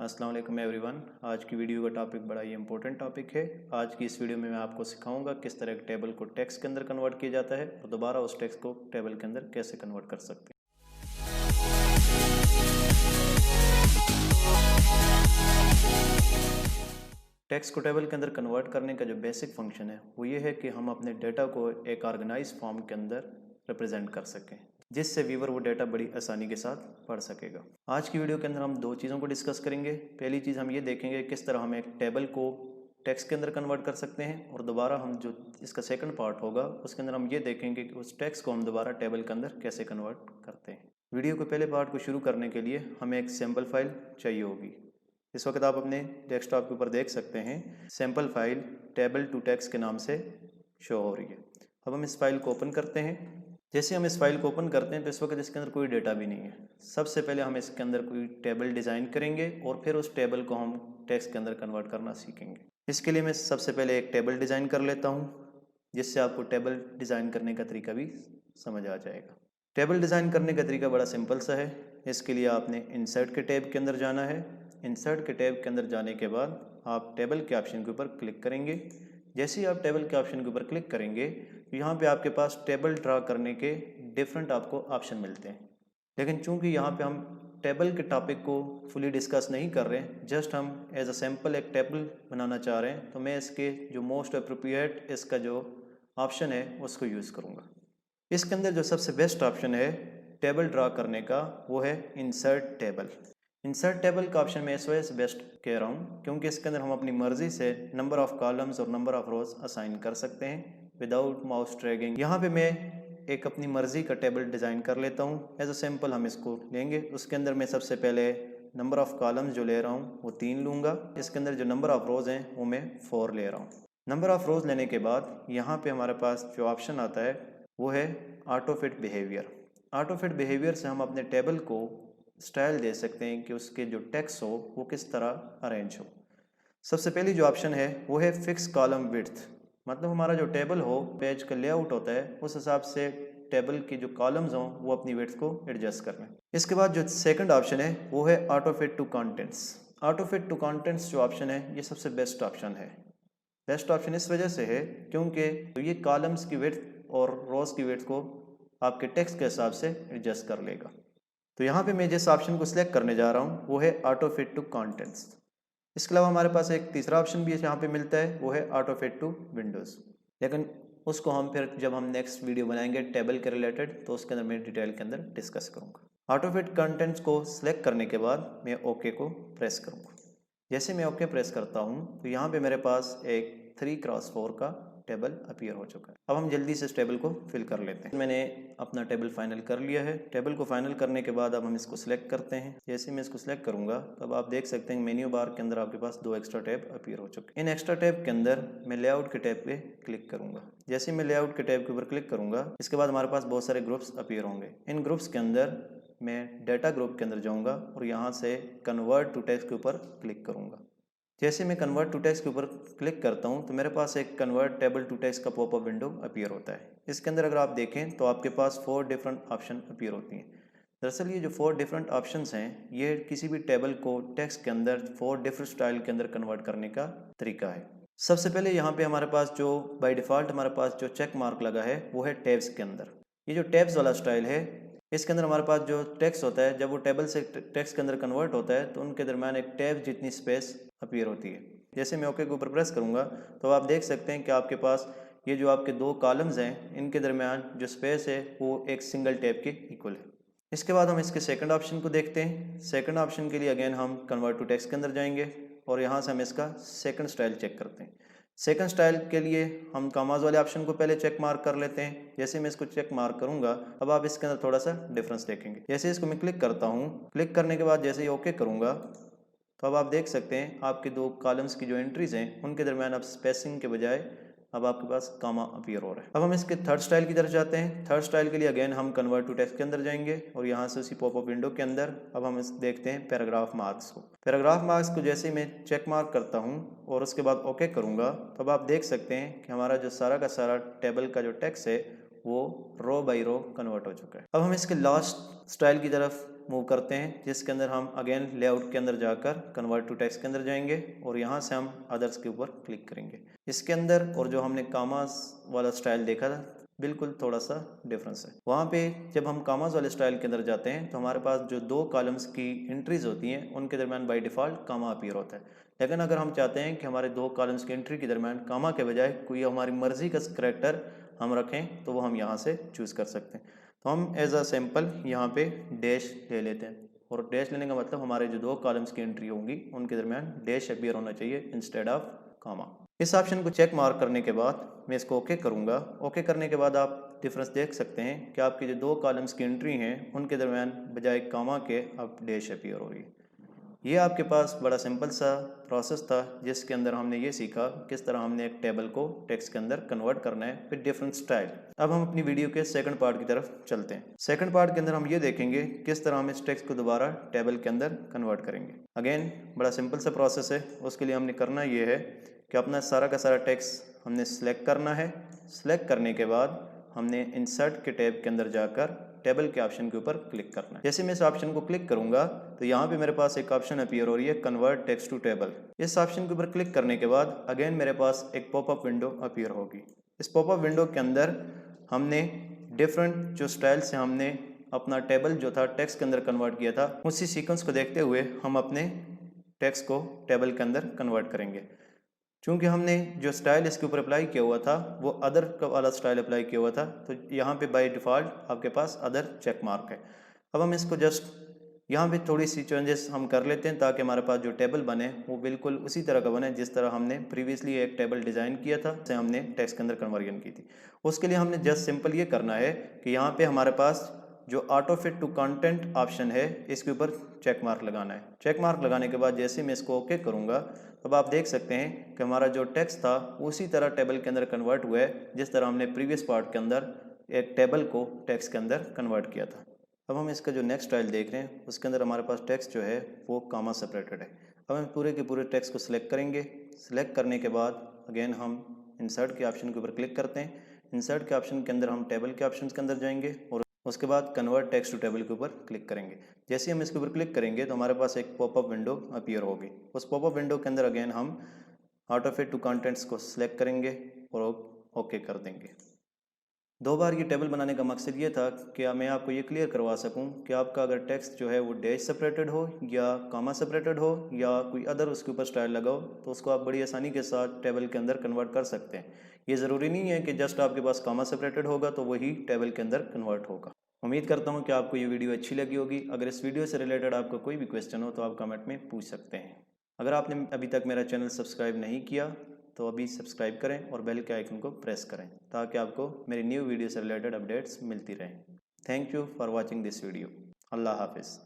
अस्सलाम वालेकुम एवरीवन। आज की वीडियो का टॉपिक बड़ा ही इंपॉर्टेंट टॉपिक है। आज की इस वीडियो में मैं आपको सिखाऊंगा किस तरह एक टेबल को टेक्स्ट के अंदर कन्वर्ट किया जाता है और दोबारा उस टेक्स्ट को टेबल के अंदर कैसे कन्वर्ट कर सकते हैं। टेक्स्ट को टेबल के अंदर कन्वर्ट करने का जो बेसिक फंक्शन है वो ये है कि हम अपने डेटा को एक ऑर्गेनाइज फॉर्म के अंदर रिप्रेजेंट कर सकें, जिससे व्यूवर वो डेटा बड़ी आसानी के साथ पढ़ सकेगा। आज की वीडियो के अंदर हम दो चीज़ों को डिस्कस करेंगे। पहली चीज़ हम ये देखेंगे किस तरह हम एक टेबल को टेक्स्ट के अंदर कन्वर्ट कर सकते हैं, और दोबारा हम जो इसका सेकंड पार्ट होगा उसके अंदर हम ये देखेंगे कि उस टेक्स्ट को हम दोबारा टेबल के अंदर कैसे कन्वर्ट करते हैं। वीडियो के पहले पार्ट को शुरू करने के लिए हमें एक सैम्पल फाइल चाहिए होगी। इस वक्त आप अपने डेस्कटॉप के ऊपर देख सकते हैं sample file table to text के नाम से शो हो रही है। अब हम इस फाइल को ओपन करते हैं। जैसे हम इस फाइल को ओपन करते हैं तो इस वक्त इसके अंदर कोई डेटा भी नहीं है। सबसे पहले हम इसके अंदर कोई टेबल डिज़ाइन करेंगे और फिर उस टेबल को हम टेक्स्ट के अंदर कन्वर्ट करना सीखेंगे। इसके लिए मैं सबसे पहले एक टेबल डिज़ाइन कर लेता हूँ, जिससे आपको टेबल डिज़ाइन करने का तरीका भी समझ आ जाएगा। टेबल डिज़ाइन करने का तरीका बड़ा सिंपल सा है। इसके लिए आपने इंसर्ट के टैब के अंदर जाना है। इंसर्ट के टैब के अंदर जाने के बाद आप टेबल के ऑप्शन के ऊपर क्लिक करेंगे। जैसे ही आप टेबल के ऑप्शन के ऊपर क्लिक करेंगे तो यहाँ पे आपके पास टेबल ड्रा करने के डिफरेंट आपको ऑप्शन मिलते हैं। लेकिन चूंकि यहाँ पे हम टेबल के टॉपिक को फुली डिस्कस नहीं कर रहे हैं, जस्ट हम एज अ सैम्पल एक टेबल बनाना चाह रहे हैं, तो मैं इसके जो मोस्ट अप्रोप्रिएट इसका जो ऑप्शन है उसको यूज़ करूँगा। इसके अंदर जो सबसे बेस्ट ऑप्शन है टेबल ड्रा करने का वो है इंसर्ट टेबल। इंसर्ट टेबल का ऑप्शन मैं इस वजह से बेस्ट कह रहा हूँ क्योंकि इसके अंदर हम अपनी मर्जी से नंबर ऑफ़ कॉलम्स और नंबर ऑफ़ रोज असाइन कर सकते हैं विदाउट माउस ड्रैगिंग। यहाँ पे मैं एक अपनी मर्जी का टेबल डिज़ाइन कर लेता हूँ। एज अ सैम्पल हम इसको लेंगे। उसके अंदर मैं सबसे पहले नंबर ऑफ़ कॉलम्स जो ले रहा हूँ वो 3 लूँगा। इसके अंदर जो नंबर ऑफ़ रोज़ हैं वो मैं 4 ले रहा हूँ। नंबर ऑफ़ रोज़ लेने के बाद यहाँ पर हमारे पास जो ऑप्शन आता है वो है auto fit behaviour. Auto fit behaviour से हम अपने टेबल को स्टाइल दे सकते हैं कि उसके जो टेक्स्ट हो वो किस तरह अरेंज हो। सबसे पहली जो ऑप्शन है वो है फिक्स कॉलम विड्थ, मतलब हमारा जो टेबल हो पेज का लेआउट होता है उस हिसाब से टेबल की जो कॉलम्स हों वो अपनी विड्थ को एडजस्ट कर लें। इसके बाद जो सेकंड ऑप्शन है वो है auto fit to contents. Auto fit to contents जो ऑप्शन है ये सबसे बेस्ट ऑप्शन है। बेस्ट ऑप्शन इस वजह से है क्योंकि ये कॉलम्स की विड्थ और रोज की विड्थ को आपके टेक्स्ट के हिसाब से एडजस्ट कर लेगा। तो यहाँ पे मैं जिस ऑप्शन को सिलेक्ट करने जा रहा हूँ वो है ऑटो फिट टू कंटेंट्स। इसके अलावा हमारे पास एक तीसरा ऑप्शन भी यहाँ पे मिलता है वो है ऑटो फिट टू विंडोज़, लेकिन उसको हम फिर जब हम नेक्स्ट वीडियो बनाएंगे टेबल के रिलेटेड तो उसके अंदर मैं डिटेल के अंदर डिस्कस करूँगा। ऑटो फिट कंटेंट्स को सिलेक्ट करने के बाद मैं ओके को प्रेस करूँगा। जैसे मैं ओके प्रेस करता हूँ तो यहाँ पे मेरे पास एक 3x4 का टेबल अपीयर हो चुका है। अब हम जल्दी से इस टेबल को फिल कर लेते हैं। मैंने अपना टेबल फाइनल कर लिया है। टेबल को फाइनल करने के बाद अब हम इसको सिलेक्ट करते हैं। जैसे मैं इसको सिलेक्ट करूंगा तब आप देख सकते हैं मेन्यू बार के अंदर आपके पास 2 एक्स्ट्रा टैब अपीयर हो चुके हैं। इन एक्स्ट्रा टैब के अंदर मैं लेआउट के टैब पे क्लिक करूंगा। जैसे मैं लेआउट के टैब के ऊपर क्लिक करूंगा इसके बाद हमारे पास बहुत सारे ग्रुप्स अपीयर होंगे। इन ग्रुप्स के अंदर मैं डाटा ग्रुप के अंदर जाऊँगा और यहाँ से कन्वर्ट टू टेक्स्ट के ऊपर क्लिक करूँगा। जैसे मैं कन्वर्ट टू टेक्स्ट के ऊपर क्लिक करता हूं तो मेरे पास एक कन्वर्ट टेबल टू टेक्स्ट का पॉपअप विंडो अपीयर होता है। इसके अंदर अगर आप देखें तो आपके पास 4 डिफरेंट ऑप्शन अपीयर होती हैं। दरअसल ये जो 4 डिफरेंट ऑप्शंस हैं ये किसी भी टेबल को टेक्स्ट के अंदर 4 डिफरेंट स्टाइल के अंदर कन्वर्ट करने का तरीका है। सबसे पहले यहाँ पे हमारे पास जो बाय डिफ़ॉल्ट हमारे पास जो चेक मार्क लगा है वो है टैब्स के अंदर। ये जो टैब्स वाला स्टाइल है इसके अंदर हमारे पास जो टेक्स्ट होता है जब वो टेबल से टेक्स्ट के अंदर कन्वर्ट होता है तो उनके दरम्यान एक टैब जितनी स्पेस अपीयर होती है। जैसे मैं ओके के ऊपर प्रेस करूंगा तो आप देख सकते हैं कि आपके पास ये जो आपके 2 कॉलम्स हैं इनके दरमियान जो स्पेस है वो एक सिंगल टैब के इक्वल है। इसके बाद हम इसके सेकंड ऑप्शन को देखते हैं। सेकंड ऑप्शन के लिए अगेन हम कन्वर्ट टू टेक्स्ट के अंदर जाएंगे और यहाँ से हम इसका सेकंड स्टाइल चेक करते हैं। सेकंड स्टाइल के लिए हम कॉमास वाले ऑप्शन को पहले चेक मार्क कर लेते हैं। जैसे मैं इसको चेक मार्क करूंगा अब आप इसके अंदर थोड़ा सा डिफरेंस देखेंगे। जैसे इसको मैं क्लिक करता हूँ, क्लिक करने के बाद जैसे ही ओके करूंगा तो अब आप देख सकते हैं आपके 2 कॉलम्स की जो एंट्रीज हैं उनके दरमियान अब स्पेसिंग के बजाय अब आपके पास कामा अपीयर हो रहा है। अब हम इसके थर्ड स्टाइल की तरफ जाते हैं। थर्ड स्टाइल के लिए अगेन हम कन्वर्ट टू टेक्स्ट के अंदर जाएंगे और यहाँ से उसी पॉपअप विंडो के अंदर अब हम देखते हैं पैराग्राफ मार्क्स को। पैराग्राफ मार्क्स को जैसे मैं चेक मार्क करता हूँ और उसके बाद ओके करूँगा तो अब आप देख सकते हैं कि हमारा जो सारा का सारा टेबल का जो टेक्स्ट है वो रो बाई रो कन्वर्ट हो चुका है। अब हम इसके लास्ट स्टाइल की तरफ मूव करते हैं, जिसके अंदर हम अगेन लेआउट के अंदर जाकर कन्वर्ट टू टेक्स्ट के अंदर जाएंगे और यहाँ से हम अदर्स के ऊपर क्लिक करेंगे। इसके अंदर और जो हमने कामास वाला स्टाइल देखा था बिल्कुल थोड़ा सा डिफरेंस है। वहाँ पे जब हम कामास वाले स्टाइल के अंदर जाते हैं तो हमारे पास जो 2 कॉलम्स की एंट्रीज होती हैं उनके दरमियान बाय डिफ़ॉल्ट कामा अपीयर होता है। लेकिन अगर हम चाहते हैं कि हमारे 2 कॉलम्स की एंट्री के दरमियान कामा के बजाय कोई हमारी मर्ज़ी का करैक्टर हम रखें तो वो हम यहाँ से चूज़ कर सकते हैं। तो हम एज अ सैम्पल यहाँ पे डैश ले लेते हैं और डैश लेने का मतलब हमारे जो 2 कॉलम्स की एंट्री होंगी उनके दरमियान डैश अपीयर होना चाहिए इंस्टेड ऑफ कामा। इस ऑप्शन को चेक मार्क करने के बाद मैं इसको ओके करूँगा। ओके करने के बाद आप डिफरेंस देख सकते हैं कि आपकी जो 2 कॉलम्स की एंट्री हैं उनके दरमियान बजाय कामा के अब डैश अपीयर हो रही है। ये आपके पास बड़ा सिंपल सा प्रोसेस था जिसके अंदर हमने ये सीखा किस तरह हमने एक टेबल को टेक्स्ट के अंदर कन्वर्ट करना है विद डिफरेंट स्टाइल। अब हम अपनी वीडियो के सेकंड पार्ट की तरफ चलते हैं। सेकंड पार्ट के अंदर हम ये देखेंगे किस तरह हम इस टेक्स्ट को दोबारा टेबल के अंदर कन्वर्ट करेंगे। अगेन बड़ा सिंपल सा प्रोसेस है। उसके लिए हमने करना ये है कि अपना सारा का सारा टेक्स्ट हमने सेलेक्ट करना है। सेलेक्ट करने के बाद हमने इंसर्ट के टैब के अंदर जाकर टेबल के ऑप्शन के ऊपर क्लिक करना है। जैसे मैं इस ऑप्शन को क्लिक करूंगा तो यहाँ पे मेरे पास एक ऑप्शन अपीयर हो रही है कन्वर्ट टेक्स्ट टू टेबल। इस ऑप्शन के ऊपर क्लिक करने के बाद अगेन मेरे पास एक पॉपअप विंडो अपीयर होगी। इस पॉपअप विंडो के अंदर हमने डिफरेंट जो स्टाइल से हमने अपना टेबल जो था टेक्स्ट के अंदर कन्वर्ट किया था उसी सीक्वेंस को देखते हुए हम अपने टेक्स्ट को टेबल के अंदर कन्वर्ट करेंगे। चूँकि हमने जो स्टाइल इसके ऊपर अप्लाई किया हुआ था वो अदर का वाला स्टाइल अप्लाई किया हुआ था तो यहाँ पे बाय डिफ़ॉल्ट आपके पास अदर चेक मार्क है। अब हम इसको जस्ट यहाँ पे थोड़ी सी चेंजेस हम कर लेते हैं ताकि हमारे पास जो टेबल बने वो बिल्कुल उसी तरह का बने जिस तरह हमने प्रीवियसली एक टेबल डिज़ाइन किया था जिसे हमने टेक्स्ट के अंदर कन्वर्जन की थी। उसके लिए हमने जस्ट सिंपल ये करना है कि यहाँ पे हमारे पास जो auto fit to content option है इसके ऊपर चेक मार्क लगाना है। चेक मार्क लगाने के बाद जैसे मैं इसको ओके करूँगा तब आप देख सकते हैं कि हमारा जो टेक्स्ट था उसी तरह टेबल के अंदर कन्वर्ट हुआ है जिस तरह हमने प्रीवियस पार्ट के अंदर एक टेबल को टेक्स्ट के अंदर कन्वर्ट किया था। अब हम इसका जो नेक्स्ट स्टाइल देख रहे हैं उसके अंदर हमारे पास टेक्स्ट जो है वो कामा सेपरेटेड है। अब हम पूरे के पूरे टेक्स्ट को सिलेक्ट करेंगे। सिलेक्ट करने के बाद अगेन हम इंसर्ट के ऑप्शन के ऊपर क्लिक करते हैं। इंसर्ट के ऑप्शन के अंदर हम टेबल के ऑप्शन के अंदर जाएंगे और उसके बाद कन्वर्ट टेक्स्ट टू टेबल के ऊपर क्लिक करेंगे। जैसे हम इसके ऊपर क्लिक करेंगे तो हमारे पास एक पॉपअप विंडो अपीयर होगी। उस पॉपअप विंडो के अंदर अगेन हम ऑटो फिट टू कंटेंट्स को सिलेक्ट करेंगे और ओके कर देंगे। 2 बार ये टेबल बनाने का मकसद ये था कि मैं आपको ये क्लियर करवा सकूं कि आपका अगर टेक्स्ट जो है वो डैश सेपरेटेड हो या कामा सेपरेटेड हो या कोई अदर उसके ऊपर स्टाइल लगाओ तो उसको आप बड़ी आसानी के साथ टेबल के अंदर कन्वर्ट कर सकते हैं। ये ज़रूरी नहीं है कि जस्ट आपके पास कामा सेपरेटेड होगा तो वही टेबल के अंदर कन्वर्ट होगा। उम्मीद करता हूँ कि आपको ये वीडियो अच्छी लगी होगी। अगर इस वीडियो से रिलेटेड आपका कोई भी क्वेश्चन हो तो आप कमेंट में पूछ सकते हैं। अगर आपने अभी तक मेरा चैनल सब्सक्राइब नहीं किया तो अभी सब्सक्राइब करें और बेल के आइकन को प्रेस करें ताकि आपको मेरी न्यू वीडियो से रिलेटेड अपडेट्स मिलती रहें। Thank you for watching this video. अल्लाह हाफिज़।